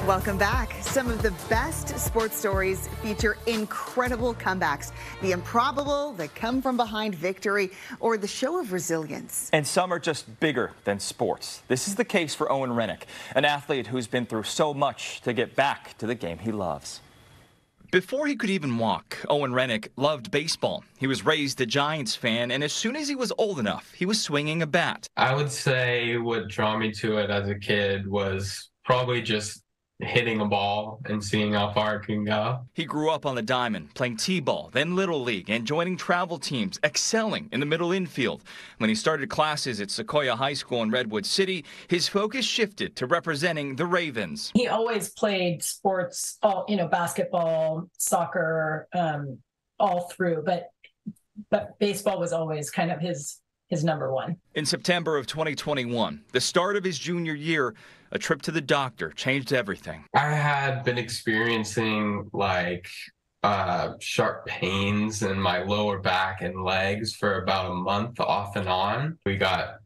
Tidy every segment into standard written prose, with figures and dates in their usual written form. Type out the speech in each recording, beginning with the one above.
Welcome back. Some of the best sports stories feature incredible comebacks, the improbable, the come from behind victory, or the show of resilience. And some are just bigger than sports. This is the case for Owen Reynick, an athlete who's been through so much to get back to the game he loves. Before he could even walk, Owen Reynick loved baseball. He was raised a Giants fan, and as soon as he was old enough, he was swinging a bat. I would say what drew me to it as a kid was probably just hitting a ball and seeing how far it can go. He grew up on the diamond, playing t-ball, then Little League, and joining travel teams, excelling in the middle infield. When he started classes at Sequoia High School in Redwood City, his focus shifted to representing the Ravens. He always played sports, basketball, soccer, all through, but baseball was always kind of his number one. In September of 2021, the start of his junior year, a trip to the doctor changed everything. I had been experiencing sharp pains in my lower back and legs for about a month off and on. We got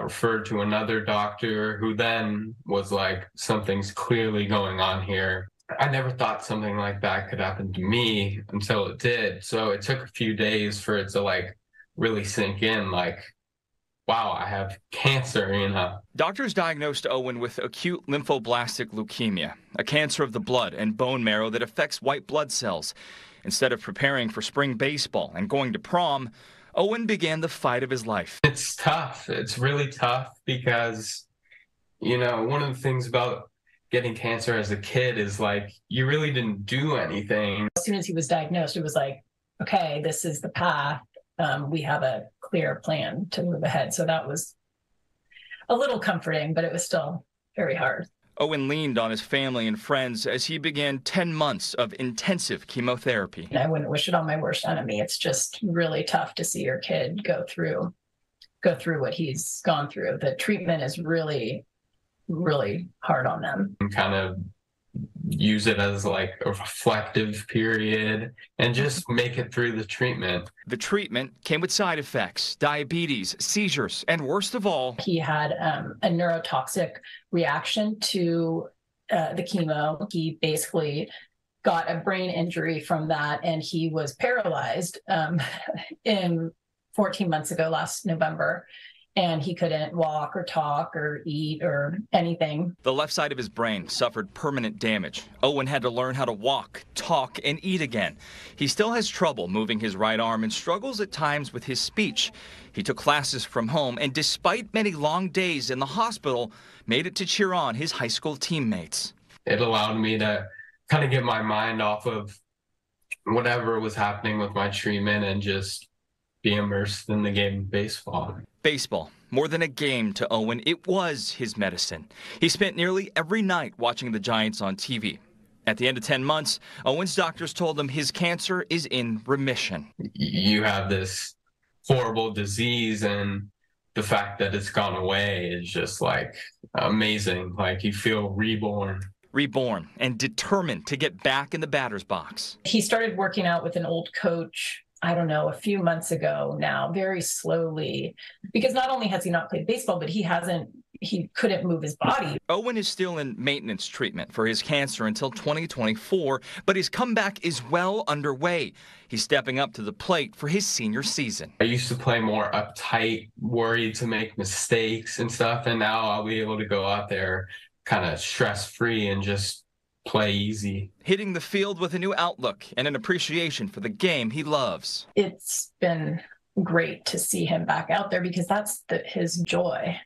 referred to another doctor who then was like, something's clearly going on here. I never thought something like that could happen to me until it did. So it took a few days for it to really sink in, wow, I have cancer, Doctors diagnosed Owen with acute lymphoblastic leukemia, a cancer of the blood and bone marrow that affects white blood cells. Instead of preparing for spring baseball and going to prom, Owen began the fight of his life. It's tough. It's really tough because, one of the things about getting cancer as a kid is you really didn't do anything. As soon as he was diagnosed, it was like, okay, this is the path. We have a clear plan to move ahead. So that was a little comforting, but it was still very hard. Owen leaned on his family and friends as he began 10 months of intensive chemotherapy. I wouldn't wish it on my worst enemy. It's just really tough to see your kid go through what he's gone through. The treatment is really, really hard on them. And kind of use it as a reflective period and just make it through the treatment. The treatment came with side effects, diabetes, seizures, and worst of all, he had a neurotoxic reaction to the chemo. He basically got a brain injury from that, and he was paralyzed in 14 months ago, last November. And he couldn't walk or talk or eat or anything. The left side of his brain suffered permanent damage. Owen had to learn how to walk, talk, and eat again. He still has trouble moving his right arm and struggles at times with his speech. He took classes from home and, despite many long days in the hospital, made it to cheer on his high school teammates. It allowed me to kind of get my mind off of whatever was happening with my treatment and just be immersed in the game of baseball. Baseball, more than a game to Owen, it was his medicine. He spent nearly every night watching the Giants on TV. At the end of 10 months, Owen's doctors told him his cancer is in remission. You have this horrible disease, and the fact that it's gone away is just amazing. You feel reborn. Reborn and determined to get back in the batter's box. He started working out with an old coach, I don't know, a few months ago now, very slowly, because not only has he not played baseball, but he couldn't move his body. Owen is still in maintenance treatment for his cancer until 2024, but his comeback is well underway. He's stepping up to the plate for his senior season. I used to play more uptight, worried to make mistakes and stuff, and now I'll be able to go out there kind of stress-free and just play easy. Hitting the field with a new outlook and an appreciation for the game he loves. It's been great to see him back out there because that's his joy.